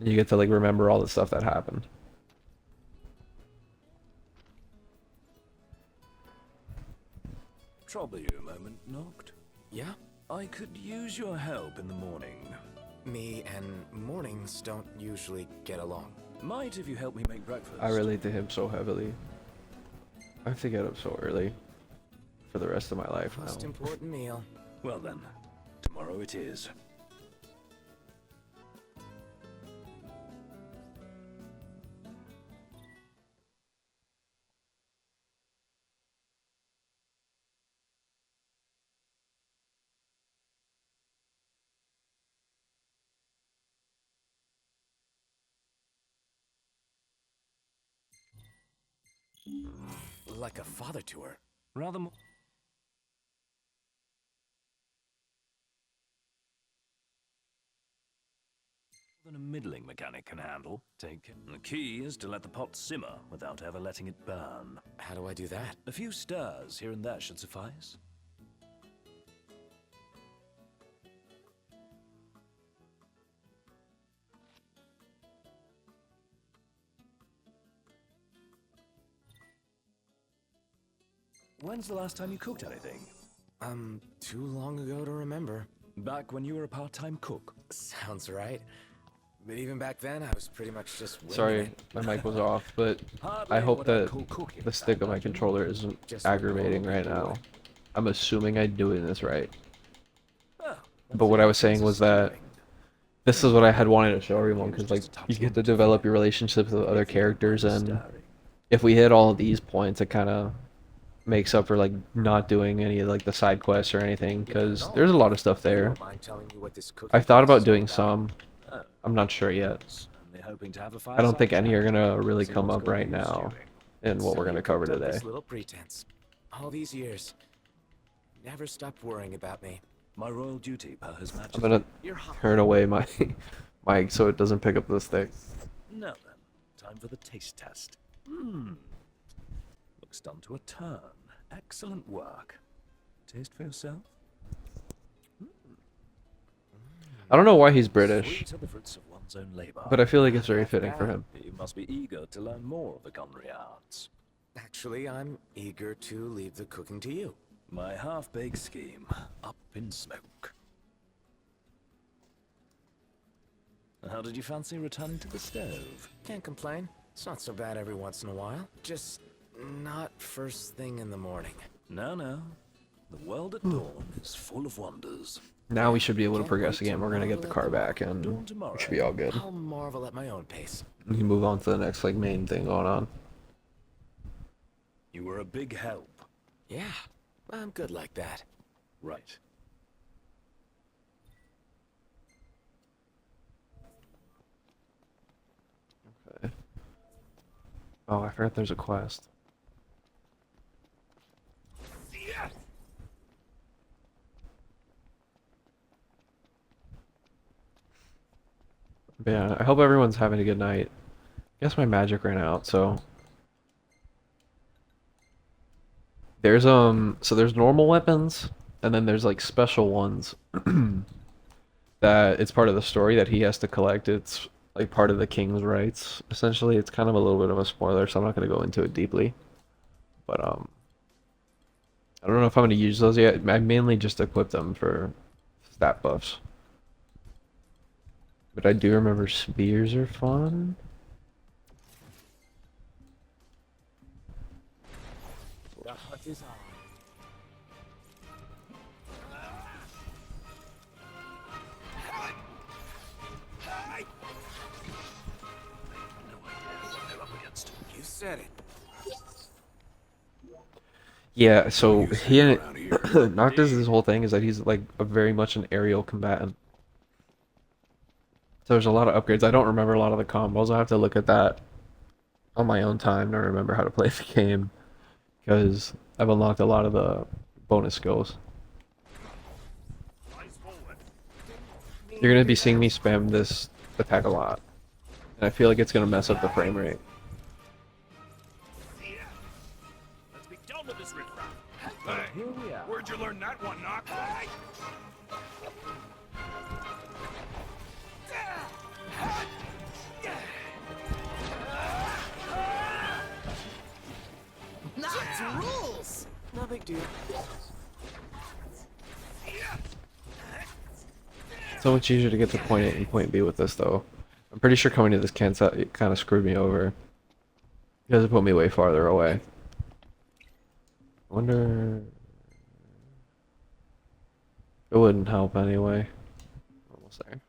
You get to like remember all the stuff that happened. Trouble you a moment, Noct? Yeah? I could use your help in the morning. Me and mornings don't usually get along. Might if you help me make breakfast. I relate to him so heavily. I have to get up so early for the rest of my life Most now. important meal. Well then, tomorrow it is. Like a father to her. Rather more than a middling mechanic can handle. The key is to let the pot simmer without ever letting it burn. How do I do that? A few stirs here and there should suffice. When's the last time you cooked anything? Too long ago to remember. Back when you were a part-time cook. Sounds right. But even back then, I was pretty much just winging Sorry, it. my mic was off, but Hardly I hope what I'd that call cooking, the stick of my imagine. controller isn't Just what aggravating we're right doing. now. I'm assuming I'm doing this right. Well, But what I was saying was that this is what I had wanted to show everyone, because like you get to develop your relationships with other characters, and if we hit all of these points, it kind of makes up for like not doing any of like the side quests or anything, because there's a lot of stuff You there. don't mind telling me what this cooking I've thought class about is doing all some. Oh, I'm not sure yet. only hoping to have a I don't think fireside any are chat. gonna really See come what's up got right you now stewing. in what So we're gonna you cover kept up today. This little pretense. All these years. Never stopped worrying about me. My royal duty, per His Majesty. I'm gonna You're hot. turn away my mic so it doesn't pick up the stick. Now then, time for the taste test. Looks done to a turn. Excellent work. Taste for yourself? I don't know why he's British, Sweet are the fruits of one's own labor. but I feel like it's very fitting for him. You must be eager to learn more of the culinary arts. Actually, I'm eager to leave the cooking to you. My half-baked scheme, up in smoke. How did you fancy returning to the stove? Can't complain. It's not so bad every once in a while. Just not first thing in the morning. No, no. The world at dawn is full of wonders. Now we should be able to Can't progress wait again. We're gonna get the car back and Dawn tomorrow. we should be all good. I'll marvel at my own pace. We can move on to the next like main thing going on. You were a big help. Yeah, I'm good like that. Right. Okay. Oh, I forgot there's a quest. But yeah, I hope everyone's having a good night. Guess my magic ran out, so there's normal weapons, and then there's like special ones that it's part of the story that he has to collect. It's like part of the king's rights. Essentially, it's kind of a little bit of a spoiler, so I'm not gonna go into it deeply. But I don't know if I'm gonna use those yet. I mainly just equip them for stat buffs. But I do remember spears are fun. The hunt is on. You said it. Yeah, so he Noctis' whole thing is that he's like a very much an aerial combatant. So there's a lot of upgrades. I don't remember a lot of the combos. I have to look at that on my own time to remember how to play the game, because I've unlocked a lot of the bonus skills. You're gonna be seeing me spam this attack a lot, and I feel like it's gonna mess up the frame rate. Let's be done with this riffraff. Here we are. Where'd you learn that one, Knock? dude. So much easier to get to point A and point B with this, though. I'm pretty sure coming to this kind of screwed me over. Because it put me way farther away. I wonder... It wouldn't help anyway. Almost there.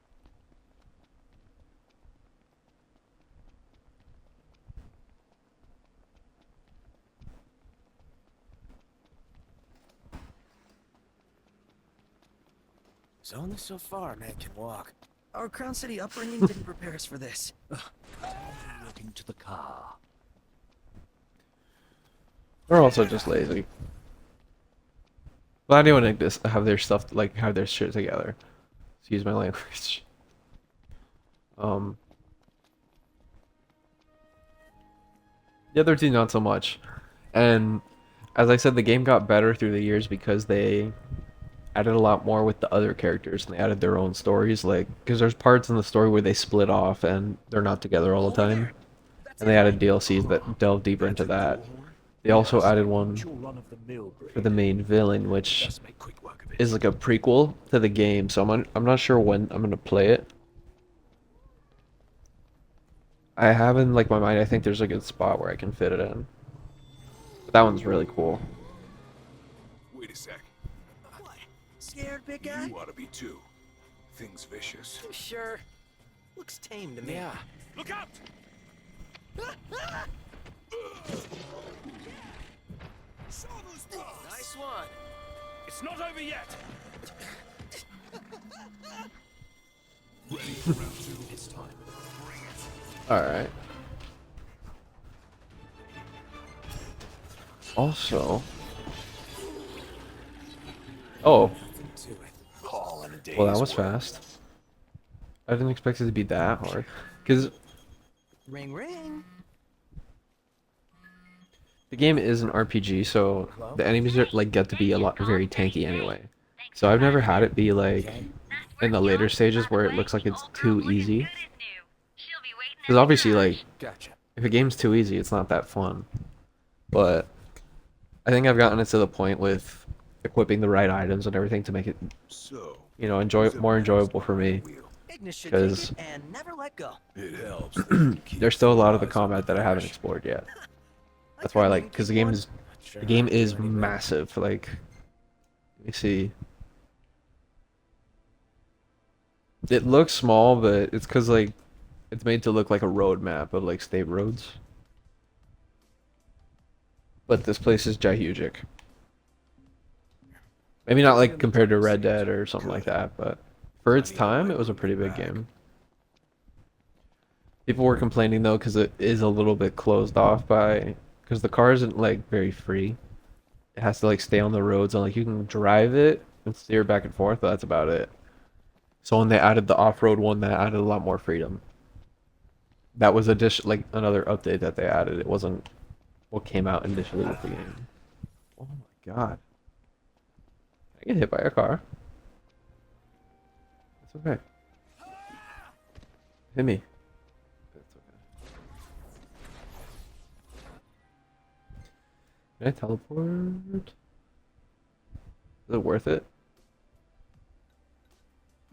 It's only so far man can walk. Our Crown City upbringing didn't prepare us for this. Looking to the car. They're also just lazy. Glad anyone like this have their stuff like have their shit together. Excuse my language. The other two not so much. And as I said, the game got better through the years because they added a lot more with the other characters and they added their own stories, like because there's parts in the story where they split off and they're not together all the time. And they added DLCs that delve deeper into that. They also added one for the main villain, which is like a prequel to the game, so I'm not sure when I'm gonna play it. I have in like my mind, I think there's a good spot where I can fit it in. But that one's really cool. Wait a sec. Scared, big guy? You ought to be too. Thing's vicious. Sure. Looks tame to me. Yeah. Look out! Nice one. It's not over yet. It's time. Alright. Also... Oh, To it. Call in a day's well that was work. fast. I didn't expect it to be that hard. Because Ring ring. the game is an RPG, so the enemies are like get to be a lot very tanky anyway. So I've never had it be like in the later stages where it looks like it's too easy. Because obviously, like, Gotcha. if a game's too easy, it's not that fun. But I think I've gotten it to the point with equipping the right items and everything to make it, So, you know, more enjoyable for me. Ignis should take 'Cause- it and never let go. it helps. There's still a lot of the combat that I haven't explored yet. That's why I like, because the game is massive. Like, let me see. It looks small, but it's because like it's made to look like a road map of like state roads. But this place is gigantic. Maybe not like compared to Red Dead or something like that, but for its time, it was a pretty big game. People were complaining though because it is a little bit closed off by because the car isn't like very free. It has to like stay on the roads and like you can drive it and steer back and forth, but that's about it. So when they added the off-road one, that added a lot more freedom. That was like another update that they added. It wasn't what came out initially with the game. Oh my god. I get hit by a car. It's okay. Hit me. It's okay. Can I teleport? Is it worth it?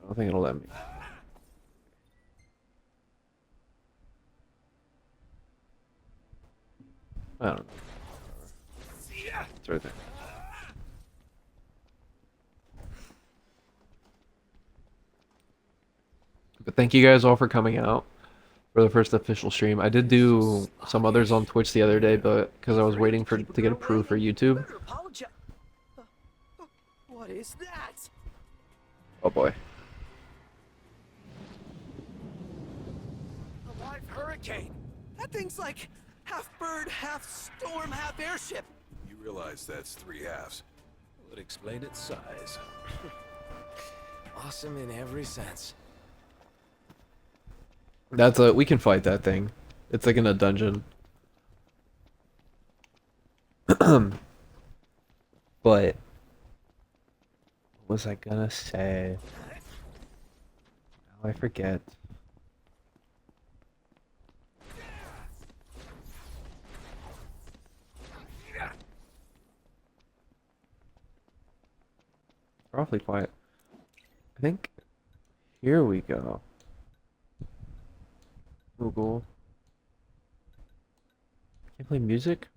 I don't think it'll let me. I don't know. It's right there. But thank you guys all for coming out for the first official stream. I did do some others on Twitch the other day, but because I was waiting to get approved for YouTube. Better apologize. What is that? Oh boy. A live hurricane. That thing's like half bird, half storm, half airship. You realize that's 3 halves. Would explain its size. Awesome in every sense. We can fight that thing. It's like in a dungeon. But what was I gonna say? Now I forget. awfully quiet. I think here we go. Google. Can't play music?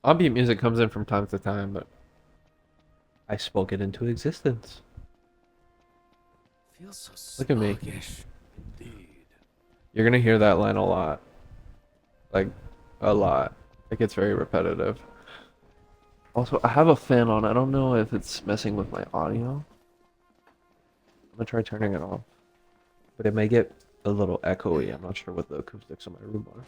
Ambient music comes in from time to time, but I spoke it into existence. Feels so Look at me. sluggish. Indeed. You're gonna hear that line a lot. Like, a lot. It gets very repetitive. Also, I have a fan on. I don't know if it's messing with my audio. I'm gonna try turning it off. But it may get a little echoey. I'm not sure what the acoustics in my room are.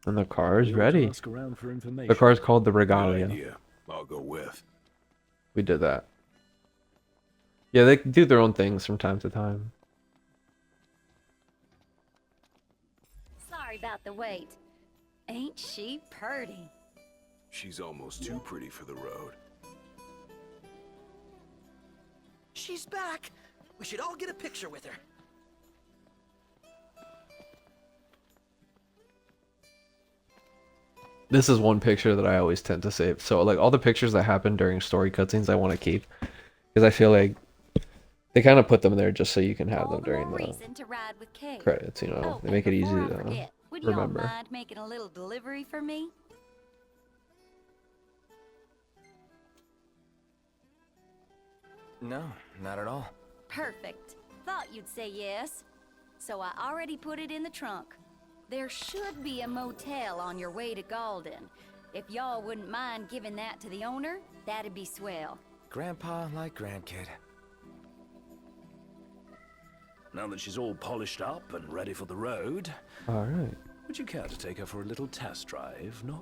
And the car is We ought to ready. ask around for information. The car is called the Good Regalia. idea. I'll go with. We did that. Yeah, they do their own things from time to time. Sorry about the wait. Ain't she purty? She's almost too pretty for the road. She's back. We should all get a picture with her. This is one picture that I always tend to save. So like all the pictures that happen during story cutscenes I want to keep. Because I feel like they kind of put them there just so you can have All them the during more the reason to ride with Kate. credits, you know. Oh, They and make it easy before I to forget, would remember. y'all mind making a little delivery for me? No, not at all. Perfect. Thought you'd say yes. So I already put it in the trunk. There should be a motel on your way to Galden. If y'all wouldn't mind giving that to the owner, that'd be swell. Grandpa like grandkid. Now that she's all polished up and ready for the road, Alright. would you care to take her for a little test drive, no?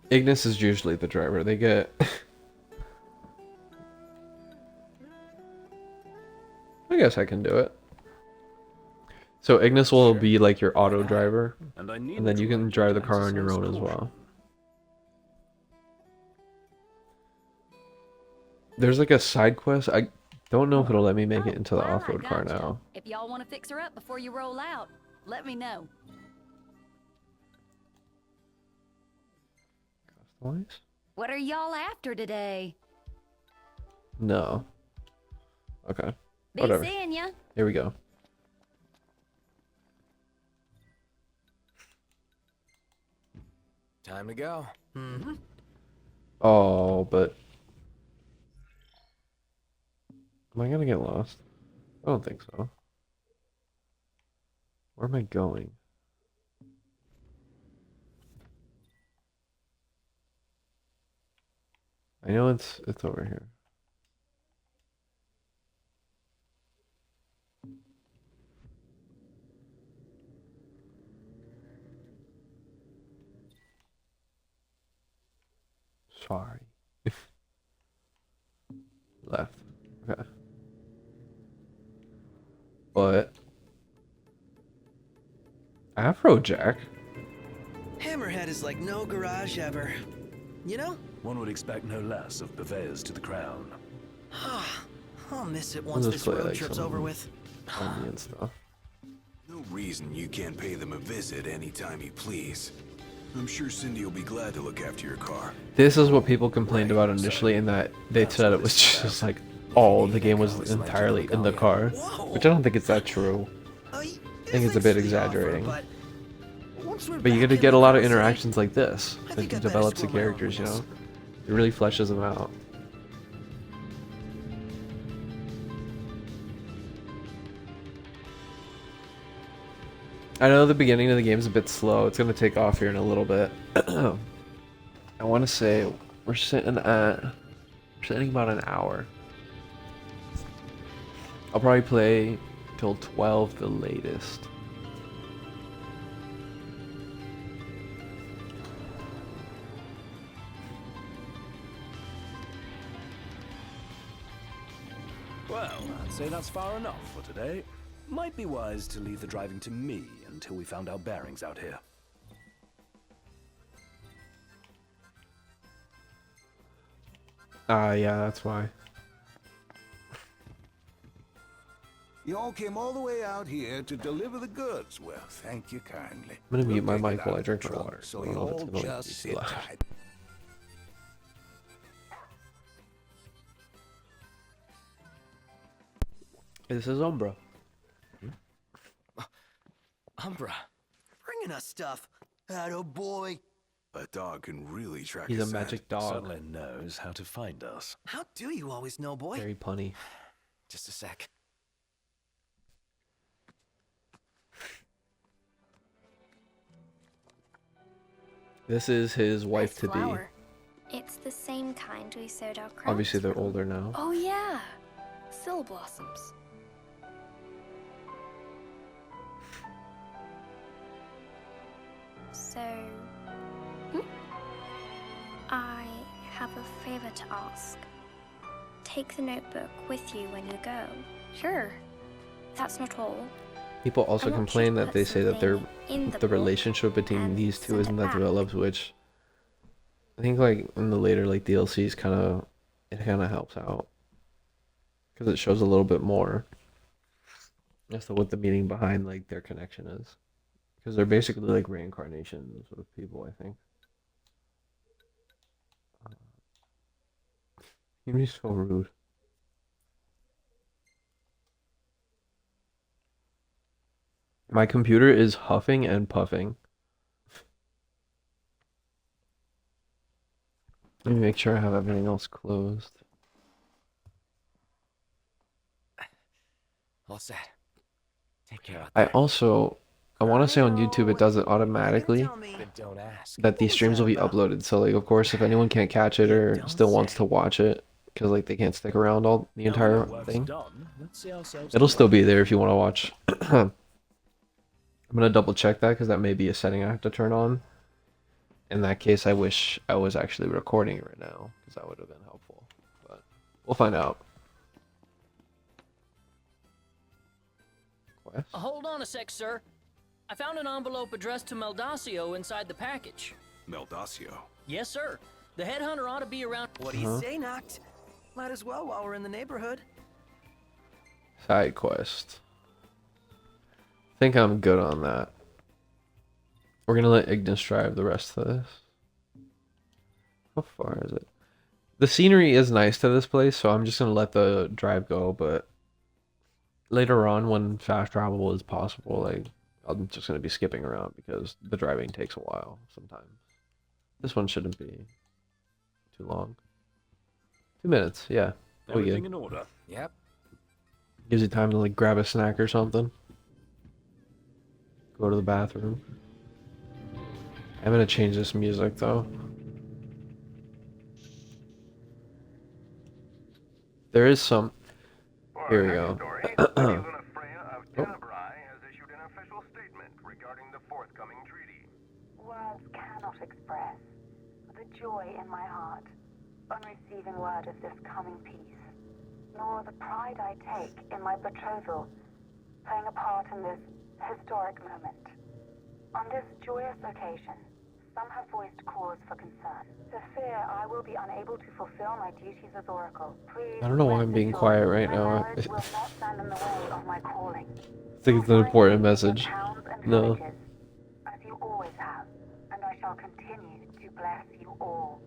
Ignis is usually the driver. They get I guess I can do it. So Ignis will be like your auto driver, And I need and then to you can ride drive the with car on your exercise own as caution. well. There's like a side quest. I don't know if it'll let me make it into the Oh, off-road car gotcha. now. If y'all want to fix her up before you roll out, let me know. Customize? What are y'all after today? No. Okay. Be Whatever. seeing ya. Here we go. Time to go. Mm-hmm. Oh, but am I gonna get lost? I don't think so. Where am I going? I know it's over here. Sorry. Left. Okay. But Afrojack? Hammerhead is like no garage ever. You know? One would expect no less of purveyors to the crown. I'll miss it once just this play, road like, trip's some- over with. Ambient stuff. No reason you can't pay them a visit anytime you please. I'm sure Cindy will be glad to look after your car. This is what people complained about initially, in that they said it was just like all the game was entirely in the car, which I don't think it's that true. I think it's a bit exaggerating. But But you get to get a lot of interactions like this. It develops the characters, you know? It really fleshes them out. I know the beginning of the game is a bit slow. It's going to take off here in a little bit. I want to say we're sitting about an hour. I'll probably play till 12 the latest. Well, I'd say that's far enough for today. Might be wise to leave the driving to me until we found our bearings out here. Ah, yeah, that's why. You all came all the way out here to deliver the goods. Well, thank you kindly. I'm gonna mute my We'll take mic it while out I of drink the my trunk, water. So I don't you know if all it's gonna just be sit loud. tight. This is Umbra. Umbra. Bringing us stuff. Atta boy. That dog can really track He's a his scent. magic dog. Certainly knows how to find us. How do you always know, boy? Very punny. Just a sec. This is his wife to Nice be. flower. It's the same kind we sewed our crowns Obviously, they're from. older now. Oh yeah, Sill blossoms. So, I have a favor to ask. Take the notebook with you when you go. Sure. That's not all. People also I want you complain to that put they say that something in the book relationship between and these two send isn't it that back. developed, which I think like in the later like DLCs it kind of helps out because it shows a little bit more as to what the meaning behind like their connection is, because they're basically like reincarnations of people, I think. You're so rude. My computer is huffing and puffing. Let me make sure I have everything else closed. All set. Take care out I there. also, I want to say on YouTube it does it automatically Then don't ask. that these streams will be uploaded. So like, of course, if anyone can't catch it or still wants to watch it, because like they can't stick around all the entire Work's thing, done. Let's see ourselves it'll in still luck. be there if you want to watch. I'm gonna double check that because that may be a setting I have to turn on. In that case, I wish I was actually recording it right now because that would have been helpful. But we'll find out. Quest? Hold on a sec, sir. I found an envelope addressed to Meldacio inside the package. Meldacio. Yes, sir. The headhunter ought to be around. What do you say, Noct? Might as well while we're in the neighborhood. Side quest. I think I'm good on that. We're gonna let Ignis drive the rest of this. How far is it? The scenery is nice to this place, so I'm just gonna let the drive go, but later on when fast travel is possible, like I'm just gonna be skipping around because the driving takes a while sometimes. This one shouldn't be too long. 2 minutes, yeah. We Everything good. in order. Yep. Gives you time to like grab a snack or something. Go to the bathroom. I'm gonna change this music though. There is some. Here we go. Oh. Words cannot express the joy in my heart on receiving word of this coming peace, nor the pride I take in my betrothal playing a part in this historic moment. On this joyous occasion, some have voiced cause for concern. The fear I will be unable to fulfill my duties as Oracle. Please I don't know why I'm rest being assured quiet right my now. marriage will not stand in the way of my calling. I think it's an important message. Towns and No. villages, as you always have, and I shall continue to bless you all.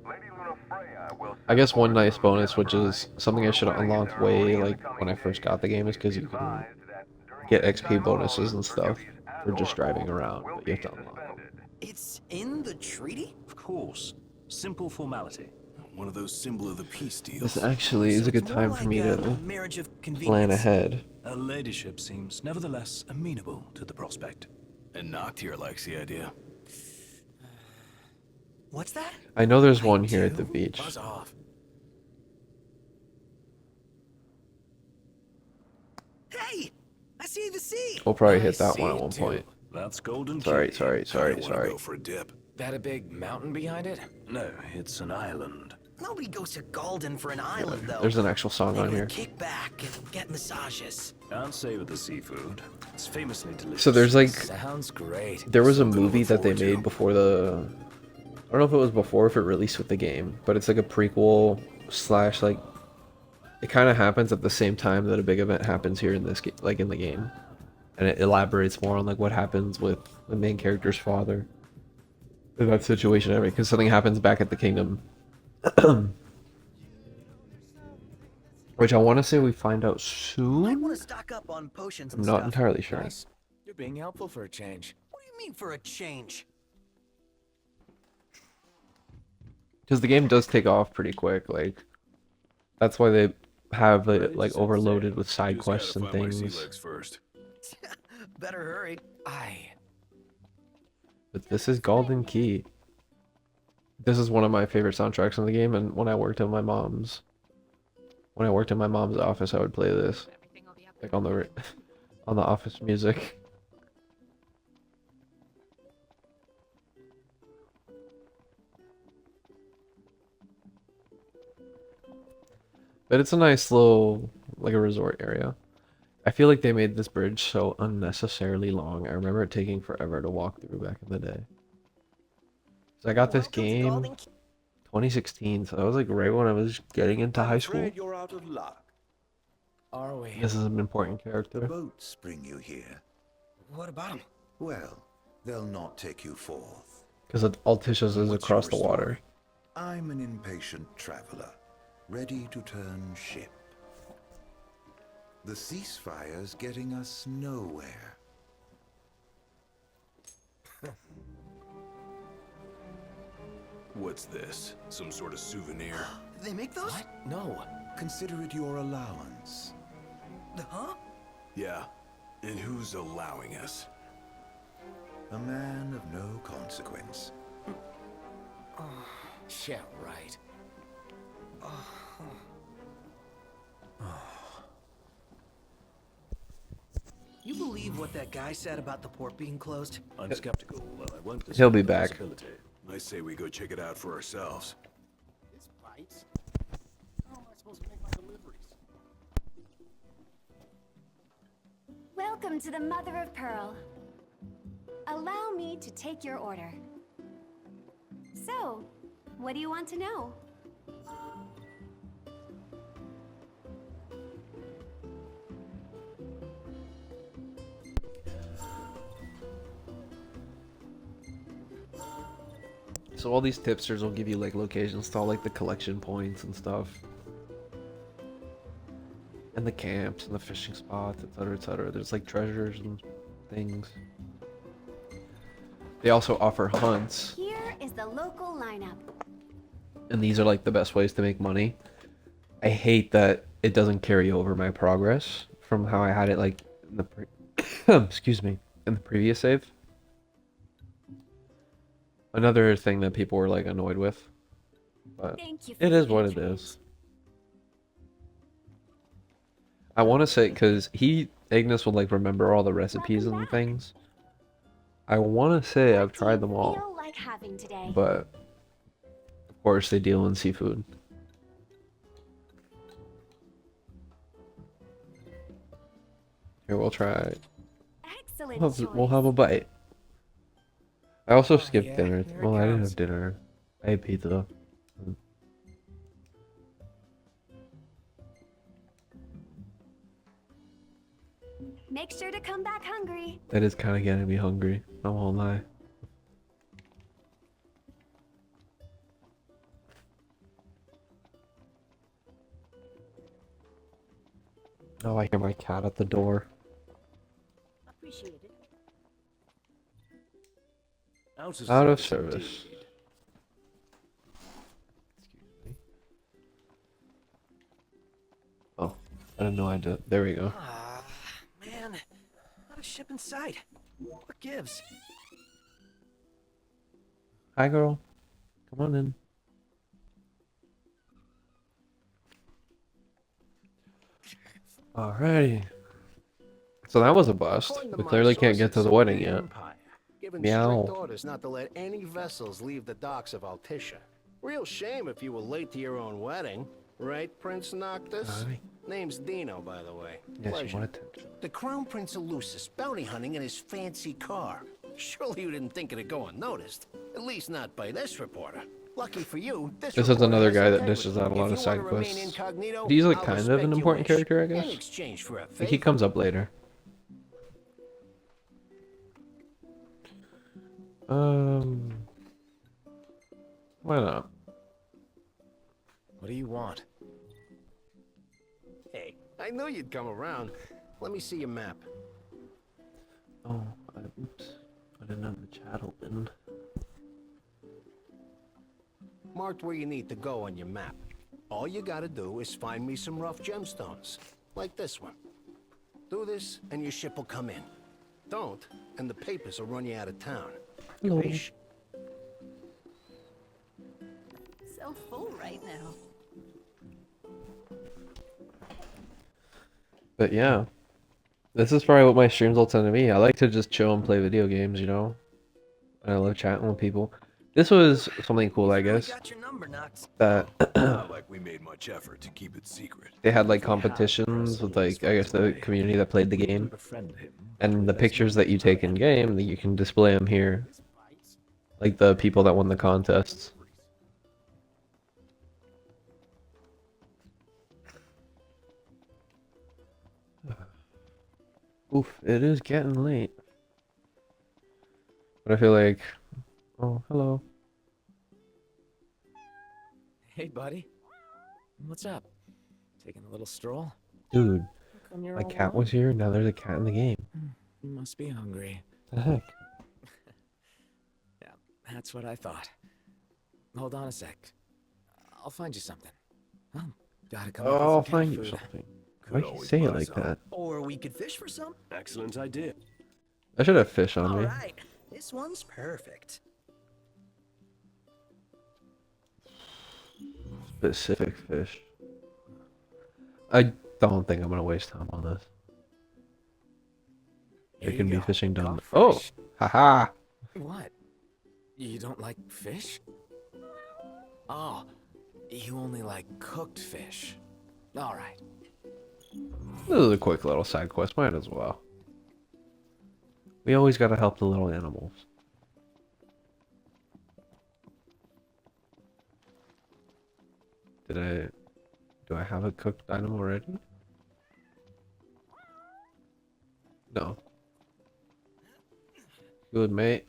I guess one nice bonus, which is something I should have unlocked way like when I first got the game, is because you can get XP bonuses and stuff for just driving around, but you have to unlock them. It's in the treaty? Of course. Simple formality. One of those symbol of the peace deals. This actually is a good It's more time for me like to a marriage of plan convenience. ahead. Her ladyship seems nevertheless amenable to the prospect. And Noctier likes the idea. What's that? I know there's one here at the beach. Buzz off. Hey! I see the sea! We'll probably I hit that see one at it one too. point. That's Golden Sorry, Key. sorry, I sorry, wanna sorry. go for a dip. That a big mountain behind it? No, it's an island. Nobody goes to Galden for an island, though. There's an actual song They on would here. kick back and get massages. Can't savor the seafood. It's famously delicious. So there's like, Sounds great. there was a Something to movie look that they forward to. made before the, I don't know if it was before or if it released with the game, but it's like a prequel slash like it kind of happens at the same time that a big event happens here in this game, like in the game, and it elaborates more on like what happens with the main character's father in that situation, because something happens back at the kingdom, which I want to say we find out Might soon. want to stock up on potions I'm and not stuff. entirely sure. Nice. You're being helpful for a change. What do you mean for a change? Because the game does take off pretty quick, like that's why they have it like overloaded with side Just quests gotta and find my sea things. legs first. Better hurry. But this is Golden Key. This is one of my favorite soundtracks in the game, and when I worked in my mom's office, I would play this, like on the on the office music. But it's a nice little, like a resort area. I feel like they made this bridge so unnecessarily long. I remember it taking forever to walk through back in the day. So I got this game 2016, so that was like right when I was getting into high school. You're out of luck. Are we? This is an important The character. boats bring you here. What about him? Well, they'll not take you forth. Because Alticia's is What's across your the story? water. I'm an impatient traveler, ready to turn ship. The ceasefire's getting us nowhere. What's this? Some sort of souvenir? They make those? What? No. Consider it your allowance. Huh? Yeah. And who's allowing us? A man of no consequence. Yeah, right. You believe what that guy said about the port being closed? I'm skeptical, but I won't He'll discount be the back. possibility. I say we go check it out for ourselves. Welcome to the Mother of Pearl. Allow me to take your order. So, what do you want to know? So all these tipsters will give you like locations to all like the collection points and stuff. And the camps and the fishing spots, etc., etc. There's like treasures and things. They also offer hunts, Here is the local lineup. and these are like the best ways to make money. I hate that it doesn't carry over my progress from how I had it like in the excuse me, in the previous save. Another thing that people were like annoyed with, but Thank you for it the is what it patronage. is. I want to say, because Ignis will like remember all the recipes Welcome and back. things. I want to say I've What do tried you them all, feel like having today? but of course they deal in seafood. Here, we'll try it. Excellent We'll have choice. a bite. I also skipped yeah, dinner. here it Well, I didn't comes. have dinner. I ate pizza. Make sure to come back hungry. That is kind of getting me hungry. I won't lie. Oh, I hear my cat at the door. Appreciate it. Out of service. indeed. Excuse me. Oh, I didn't know I did. There we go. Ah, man. Not a ship in sight. What gives? Hi, girl. Come on in. Alrighty. So that was a bust. We clearly can't get to the wedding yet. Given Meow. strict orders not to let any vessels leave the docks of Altissia. Real shame if you were late to your own wedding. Right, Prince Noctis? Aye. Name's Dino, by the way. Yes, you Pleasure. want attention. The Crown Prince of Lucis, bounty hunting in his fancy car. Surely you didn't think it'd go unnoticed. At least not by this reporter. Lucky for you, This is reporter another has guy that integrity. dishes out a If lot you of side wanna remain quests. incognito, He's like I'll kind of respect an your important wish. character, I In guess. exchange for a Like, he favor. comes up later. Why not? What do you want? Hey, I knew you'd come around. Let me see your map. Oh, oops. I didn't have the chat open. Marked where you need to go on your map. All you gotta do is find me some rough gemstones, like this one. Do this, and your ship will come in. Don't, and the papers will run you out of town. No. Capiche? So full right now. But yeah, this is probably what my streams will tend to be. I like to just chill and play video games, you know? And I love chatting with people. This was something cool, I guess, Got your number, Knox. that Not like we made much effort to keep it secret. they had like competitions with like, I guess, the community that played the game. Befriend him. And the pictures that you take in game, you can display them here. Like the people that won the contests. Oof, it is getting late. But I feel like... Oh, hello. Hey, buddy. What's up? Taking a little stroll? Dude, How come you're my all cat alone? was here, now there's a cat in the game. You must be hungry. The heck? Yeah, that's what I thought. Hold on a sec. I'll find you something. Oh, gotta come up with Oh, I'll some cat find you food. something. Could Why'd you always say it buy like some. that? Or we could fish for some. Excellent idea. I should have fish on All me. right, this one's perfect. Specific fish. I don't think I'm gonna waste time on this. Here It you can be go. fishing done. Caught Oh! fresh. Haha! What? You don't like fish? Oh, you only like cooked fish. All right. This is a quick little side quest, might as well. We always gotta help the little animals. Do I have a cooked item already? No. Good, mate.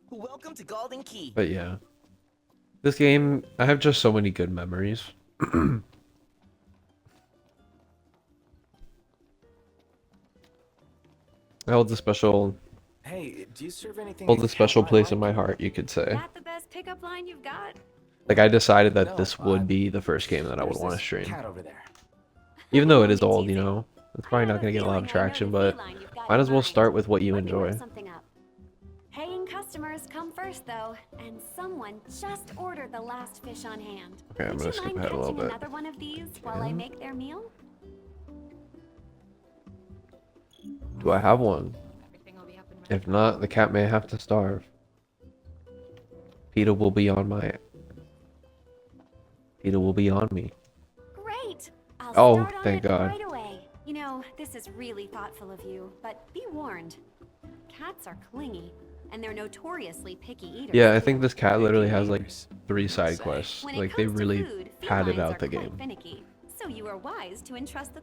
Welcome to Golden Key. But yeah. This game, I have just so many good memories. It holds a special Hey, do you serve anything? holds a at special Cat place Eye in my heart, you could say. That the best pickup line you've got? Like, I decided that No, this would be the first game that I would There's want to this stream. Cat over there. Even though it is old, you know? It's probably not going to get a lot of traction, but might as well start with what you enjoy. Something up. Paying customers come first, though, and someone just ordered the last fish on hand. Okay, I'm Would gonna you skip mind ahead a little catching bit. another one of these while I make their meal? Do I have one? Everything will be up and If not, the cat may have to starve. PETA will be on my... PETA will be on me. Great! I'll Oh, start on thank it God. right away. You know, this is really thoughtful of you, but be warned. Cats are clingy, and they're notoriously picky eaters. Yeah, I think this cat literally has like 3 side quests. When it Like, they comes to really food, padded felines out are the quite game. finicky, so you are wise to entrust the...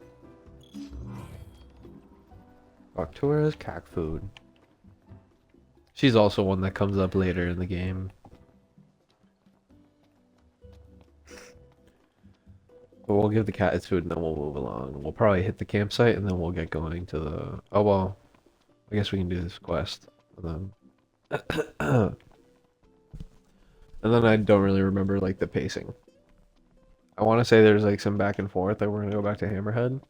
Talk to her as cat food. She's also one that comes up later in the game. But we'll give the cat its food and then we'll move along. We'll probably hit the campsite and then we'll get going to the... Oh, well. I guess we can do this quest. And then... and then I don't really remember, like, the pacing. I want to say there's, like, some back and forth. Like, we're going to go back to Hammerhead.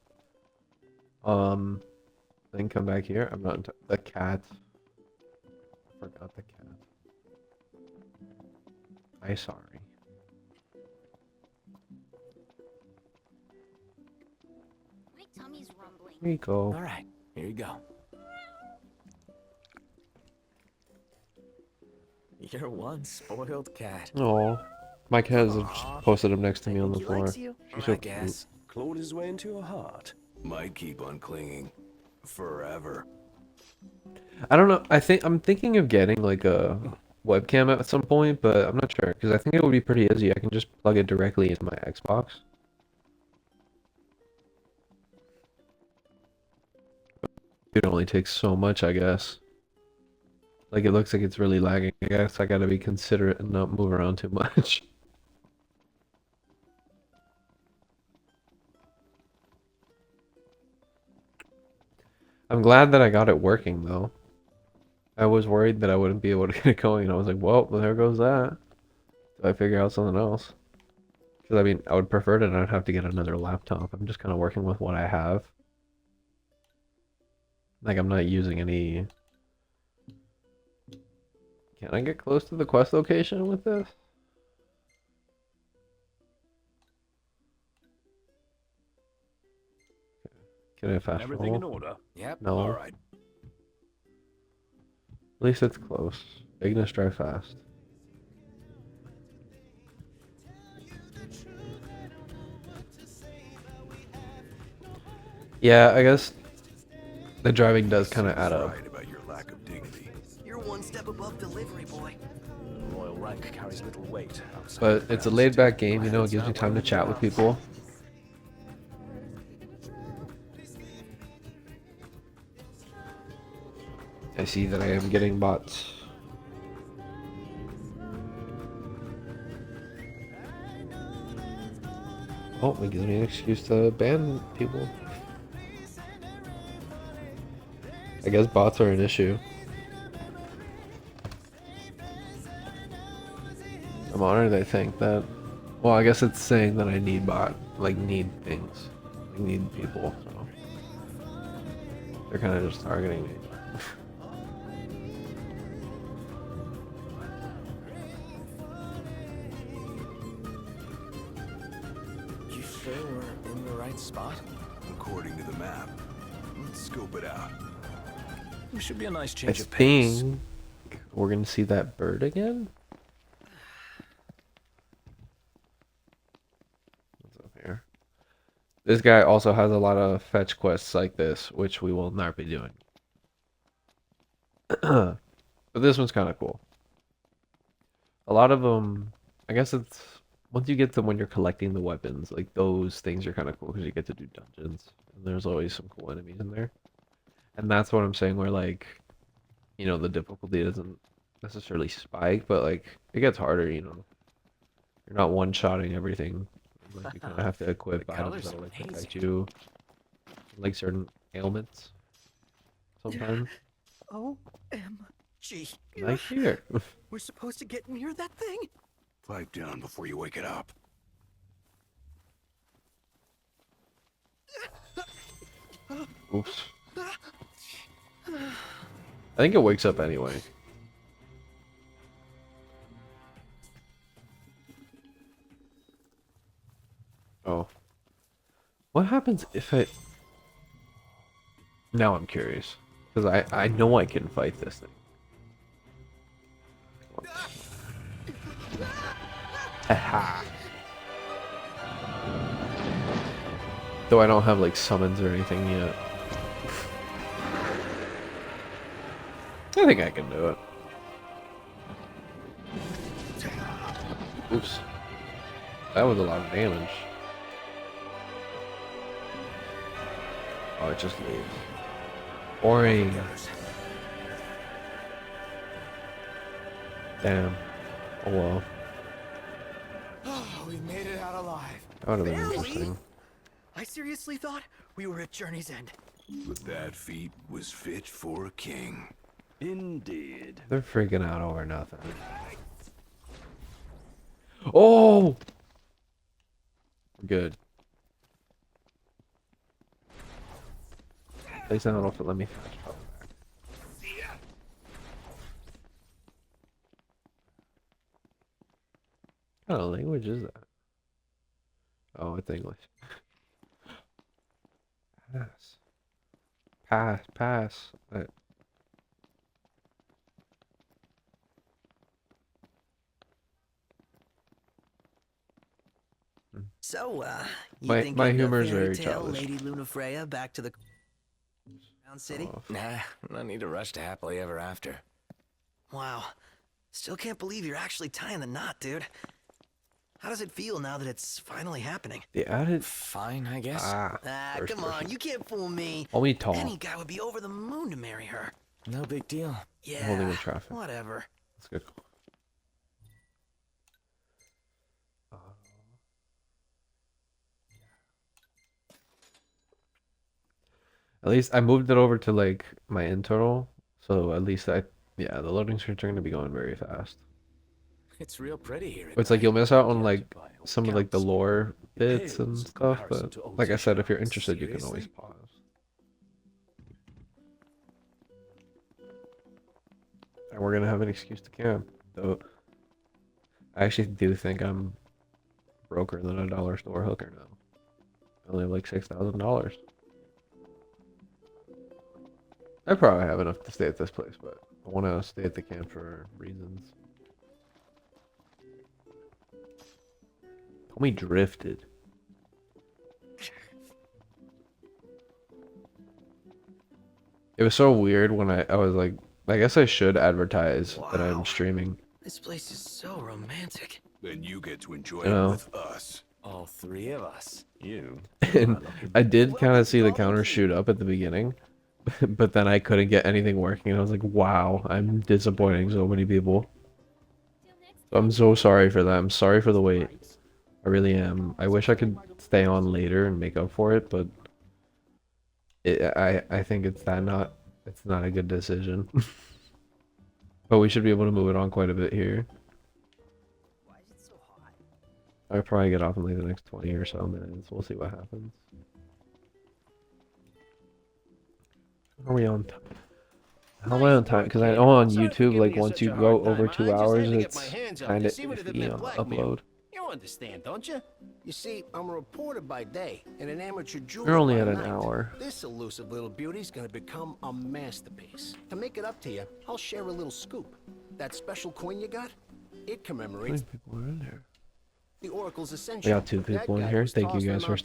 Then come back here. I'm not... The cat... I forgot the cat. I'm sorry. My tummy's rumbling. Here you go. All right, here you go. You're one spoiled cat. Oh, my cat has just posted him next to me on the He floor. likes you. She's so I cute. guess. Clawed his way into your heart. Might keep on clinging. Forever. I don't know. I'm thinking of getting like a webcam at some point, but I'm not sure because I think it would be pretty easy. I can just plug it directly into my Xbox. It only takes so much, I guess. Like, it looks like it's really lagging. I guess I gotta be considerate and not move around too much. I'm glad that I got it working, though. I was worried that I wouldn't be able to get it going, and I was like, well, there goes that. Do I figure out something else? Because, I mean, I would prefer to not have to get another laptop. I'm just kind of working with what I have. Like, I'm not using any... Can I get close to the quest location with this? Can I fast Everything in travel? order? Yep. No. All right. At least it's close. Ignis drive fast. Yeah, I guess the driving does kind of add up. Right about your lack of dignity. You're one step above delivery boy. Royal rank carries little weight outside But the it's a grounds. laid back game, you know, it gives me time to chat with people. I see that I am getting bots. Oh, it gives me an excuse to ban people. I guess bots are an issue. I'm honored they think that. Well, I guess it's saying that I need need things. I need people, so. They're kind of just targeting me. You sure we're in the right spot? According to the map. Let's scope it out. It should be a nice I change of pace. think we're gonna see that bird again. What's up here? This guy also has a lot of fetch quests like this, which we will not be doing. But this one's kind of cool. A lot of them, I guess it's once you get to when you're collecting the weapons, like those things are kind of cool because you get to do dungeons, and there's always some cool enemies in there. And that's what I'm saying, where like, you know, the difficulty doesn't necessarily spike, but like it gets harder, you know. You're not one-shotting everything. Like, you kind of have to equip The items colors that are like protect amazing. you, like certain ailments. Sometimes. OMG. Like here. We're supposed to get near that thing? Pipe down before you wake it up. Oops. I think it wakes up anyway. Oh. What happens if I... Now I'm curious. Because I know I can fight this thing. Haha. Though I don't have like summons or anything yet. I think I can do it. Oops. That was a lot of damage. Oh, it just leaves. Boring. Damn. Oh well. Oh, we made it out alive. That would have been Barely. interesting. I seriously thought we were at Journey's End. But that feat was fit for a king. Indeed. They're freaking out over nothing. Oh! Good. At least I don't know if it let me fast travel back. What kind of language is that? Oh, it's English. Pass. Pass. So, you My- think my you'd, humor is fairy very tale childish. Lady Lunafreya back to the Crown City? Oh, Nah, no need to rush to happily ever after. Wow. Still can't believe you're actually tying the knot, dude. How does it feel now that it's finally happening? The added. Fine, I guess. First Come on, person. you can't fool me. Let me talk. Any guy would be over the moon to marry her. No big deal. Yeah, Holding in traffic. whatever. That's good. At least I moved it over to like my internal, so at least yeah, the loading screens are gonna be going very fast. It's real pretty here. It's like you'll miss out on like some of like the lore bits and stuff, but like I said, if you're interested, you can always pause. And we're gonna have an excuse to camp, though. I actually do think I'm broker than a dollar store hooker now. I only have like $6,000. I probably have enough to stay at this place, but I want to stay at the camp for reasons. Homie drifted. It was so weird when I was like, I guess I should advertise that I'm streaming. This place is so romantic. Then you get to enjoy You know. it with us. All three of us. You. And I did kind of see the counter shoot up at the beginning, but then I couldn't get anything working, and I was like, wow, I'm disappointing so many people. So I'm so sorry for that. I'm sorry for the wait. I really am. I wish I could stay on later and make up for it, but I think it's not a good decision. But we should be able to move it on quite a bit here. I'll probably get off in like the next 20 or so minutes. We'll see what happens. Are we on time? How am I on time? Because I know on YouTube, like once you go over 2 hours, it's kind of iffy on upload. You understand, don't you? You see, I'm a reporter by day and an amateur jeweler. You're only by at an night. hour. This elusive little beauty's gonna become a masterpiece. To make it up to you, I'll share a little scoop. That special coin you got, it How many commemorates people are in there? the Oracle's We ascension. got 2 people in here. Thank you guys for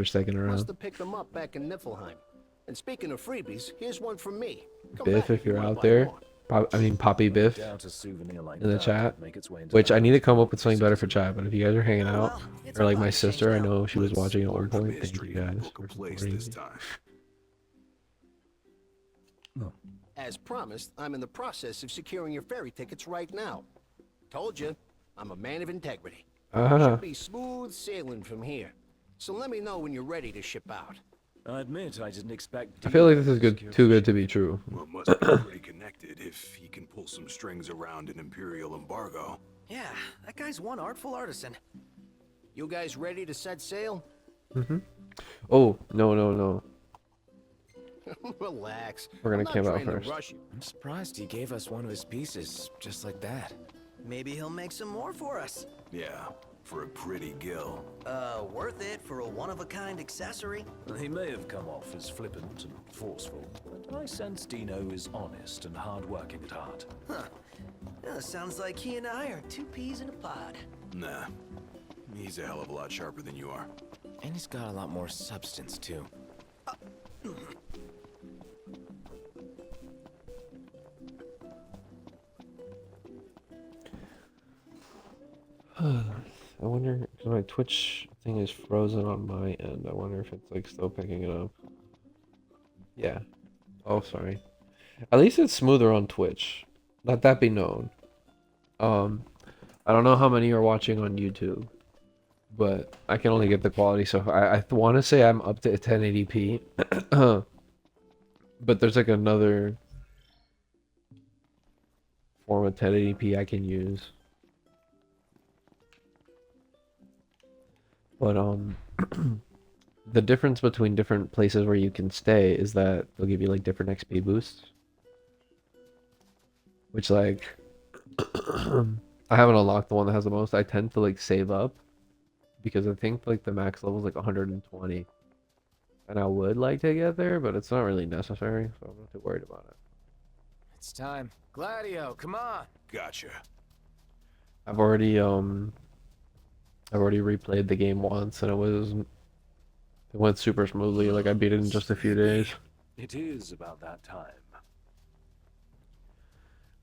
sticking Must around. have picked them up back in Niflheim. And speaking of freebies, here's one from me. Come Biff, back if you're you wanna out buy there, more. I mean Poppy Biff Doubt a souvenir like in the that chat. would make its way into Which the I need to house. come up with something better for chat. But if you guys are hanging Oh, out, well, it's or a like lot my to change sister, I now. know she was Let's watching at one spark the point. Thank mystery you and guys book a for place supporting this me. time. As promised, I'm in the process of securing your ferry tickets right now. Told you, I'm a man of integrity. Should be smooth sailing from here. So let me know when you're ready to ship out. I admit I didn't expect. I feel like this is Dino good, to too good to be true. Well, must be pretty connected if he can pull some strings around an Imperial embargo. Yeah, that guy's one artful artisan. You guys ready to set sail? Oh, no. Relax. We're gonna I'm not camp out trying to first. rush you. I'm surprised he gave us one of his pieces just like that. Maybe he'll make some more for us. Yeah, for a pretty gill. Worth it for a one-of-a-kind accessory. He may have come off as flippant and forceful, but I sense Dino is honest and hardworking at heart. Huh. Sounds like he and I are 2 peas in a pod. Nah, he's a hell of a lot sharper than you are. And he's got a lot more substance, too. I wonder, because my Twitch thing is frozen on my end. I wonder if it's like still picking it up. Yeah. Oh, sorry. At least it's smoother on Twitch. Let that be known. I don't know how many are watching on YouTube, but I can only get the quality. So I want to say I'm up to 1080p, but there's like another form of 1080p I can use. But the difference between different places where you can stay is that they'll give you like different XP boosts. Which like I haven't unlocked the one that has the most. I tend to like save up because I think like the max level is like 120. And I would like to get there, but it's not really necessary, so I'm not too worried about it. It's time. Gladio, come on! Gotcha. I've already replayed the game once and it went super smoothly. Like I beat it in just a few days. It is about that time.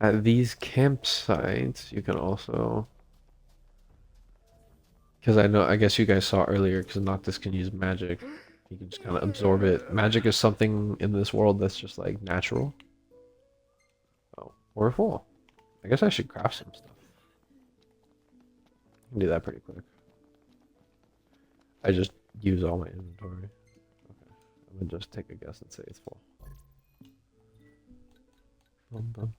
At these campsites, you can also, because I guess you guys saw earlier, because Noctis can use magic. You can just kind of absorb it. Magic is something in this world that's just like natural. Oh, we're full. I guess I should craft some stuff. I can do that pretty quick. I just use all my inventory. Okay, I'm gonna just take a guess and say it's full. Bum, bum,